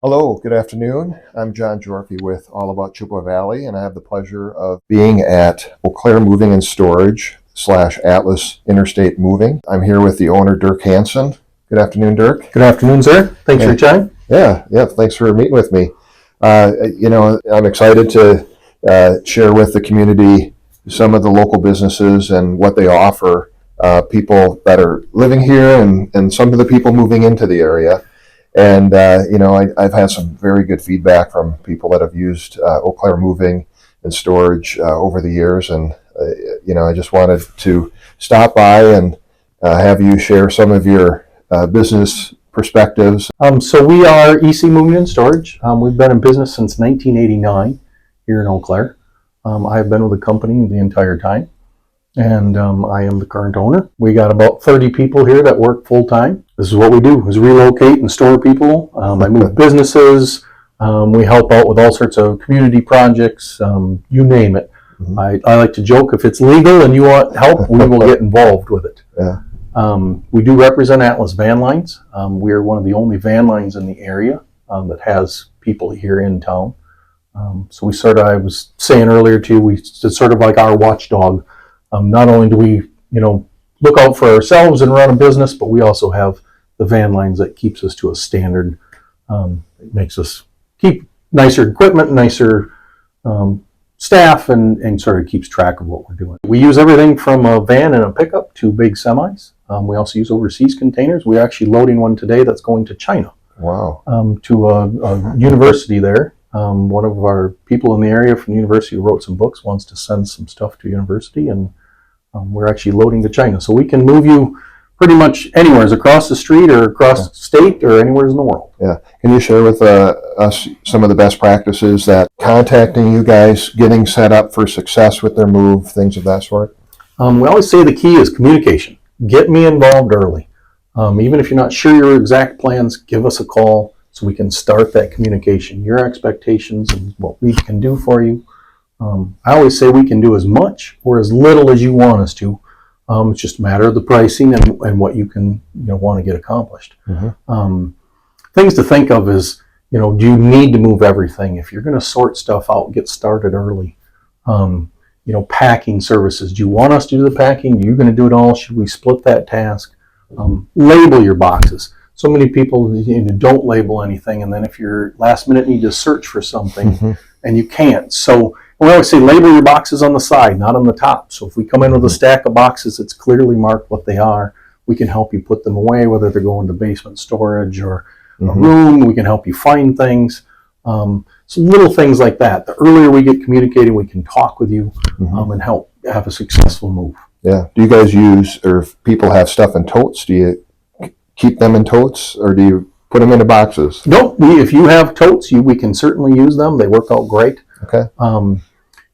Hello, good afternoon. I'm John Jorphy with All About Chippewa Valley, and I have the pleasure of being at Eau Claire Moving and Storage / Atlas Interstate Moving. I'm here with the owner, Dirk Hansen. Good afternoon, Dirk. Good afternoon, sir. Thanks for your time. Yeah, thanks for meeting with me. I'm excited to share with the community some of the local businesses and what they offer people that are living here and some of the people moving into the area. And, I've had some very good feedback from people that have used Eau Claire Moving and Storage over the years. And, I just wanted to stop by and have you share some of your business perspectives. So we are EC Moving and Storage. We've been in business since 1989 here in Eau Claire. I've been with the company the entire time, and I am the current owner. We got about 30 people here that work full time. This is what we do, is relocate and store people. I move businesses. We help out with all sorts of community projects, you name it. Mm-hmm. I like to joke, if it's legal and you want help, we will get involved with it. Yeah. We do represent Atlas Van Lines. We are one of the only van lines in the area that has people here in town. So I was saying earlier too, it's sort of like our watchdog. Not only do we, look out for ourselves and run a business, but we also have the van lines that keeps us to a standard. It makes us keep nicer equipment, nicer staff, and sort of keeps track of what we're doing. We use everything from a van and a pickup to big semis. We also use overseas containers. We're actually loading one today that's going to China. Wow. To a university there. One of our people in the area from the university who wrote some books wants to send some stuff to university, and we're actually loading to China. So we can move you pretty much anywhere, across the street or across the state or anywhere in the world. Yeah. Can you share with us some of the best practices that contacting you guys, getting set up for success with their move, things of that sort? We always say the key is communication. Get me involved early. Even if you're not sure your exact plans, give us a call so we can start that communication, your expectations and what we can do for you. I always say we can do as much or as little as you want us to. It's just a matter of the pricing and what you can want to get accomplished. Mm-hmm. Things to think of is, do you need to move everything? If you're going to sort stuff out, get started early. Packing services. Do you want us to do the packing? Are you going to do it all? Should we split that task? Label your boxes. So many people don't label anything, and then if you're last minute need to search for something, mm-hmm. and you can't. So we always say label your boxes on the side, not on the top. So if we come in with a stack of boxes that's clearly marked what they are, we can help you put them away, whether they're going to basement storage or mm-hmm. a room. We can help you find things. So little things like that. The earlier we get communicating, we can talk with you mm-hmm. And help have a successful move. Yeah. Do you guys use, or if people have stuff in totes, do you keep them in totes or do you put them into boxes? No, if you have totes, we can certainly use them. They work out great. Okay.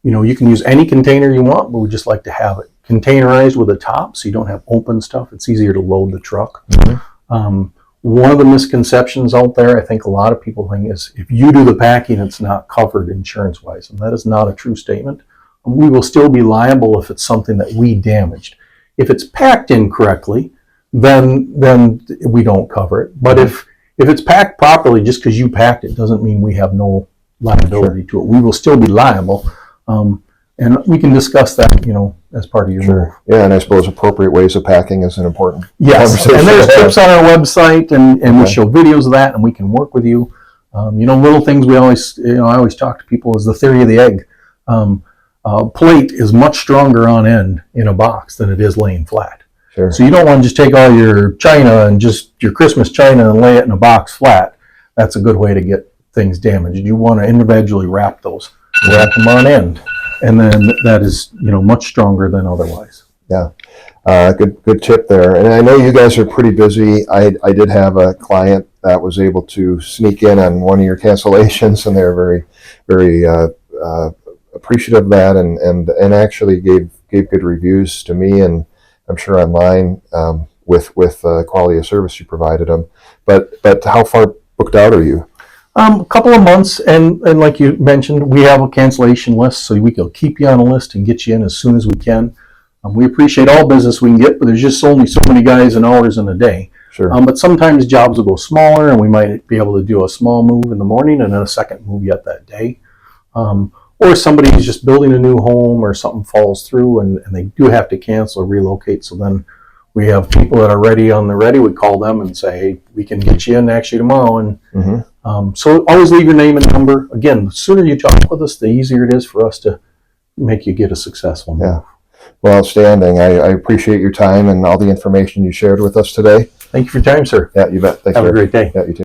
You can use any container you want, but we just like to have it containerized with a top so you don't have open stuff. It's easier to load the truck. Mm-hmm. One of the misconceptions out there, I think a lot of people think, is if you do the packing, it's not covered insurance-wise, and that is not a true statement. We will still be liable if it's something that we damaged. If it's packed incorrectly, then we don't cover it. But if it's packed properly, just because you packed it doesn't mean we have no liability to it. We will still be liable, and we can discuss that, as part of your move. Yeah, and I suppose appropriate ways of packing is an important conversation. And there's tips on our website, and we show videos of that, and we can work with you. Little things we always, I always talk to people is the theory of the egg. Plate is much stronger on end in a box than it is laying flat. Sure. So you don't want to just take all your china and just your Christmas china and lay it in a box flat. That's a good way to get things damaged. You want to individually wrap those, wrap them on end, and then that is much stronger than otherwise. Yeah, good tip there. And I know you guys are pretty busy. I did have a client that was able to sneak in on one of your cancellations, and they're very, very appreciative of that, and actually gave good reviews to me, and I'm sure online with quality of service you provided them. But how far booked out are you? A couple of months, and like you mentioned, we have a cancellation list, so we can keep you on a list and get you in as soon as we can. We appreciate all business we can get, but there's just only so many guys and hours in a day. Sure. But sometimes jobs will go smaller, and we might be able to do a small move in the morning and then a second move yet that day. Or somebody's just building a new home or something falls through and they do have to cancel or relocate. So then we have people that are ready on the ready. We call them and say, hey, we can get you in actually tomorrow. And so always leave your name and number. Again, the sooner you talk with us, the easier it is for us to make you get a successful move. Yeah. Well, outstanding. I appreciate your time and all the information you shared with us today. Thank you for your time, sir. Yeah, you bet. Thanks, Have a Rick. great day. Yeah, you too.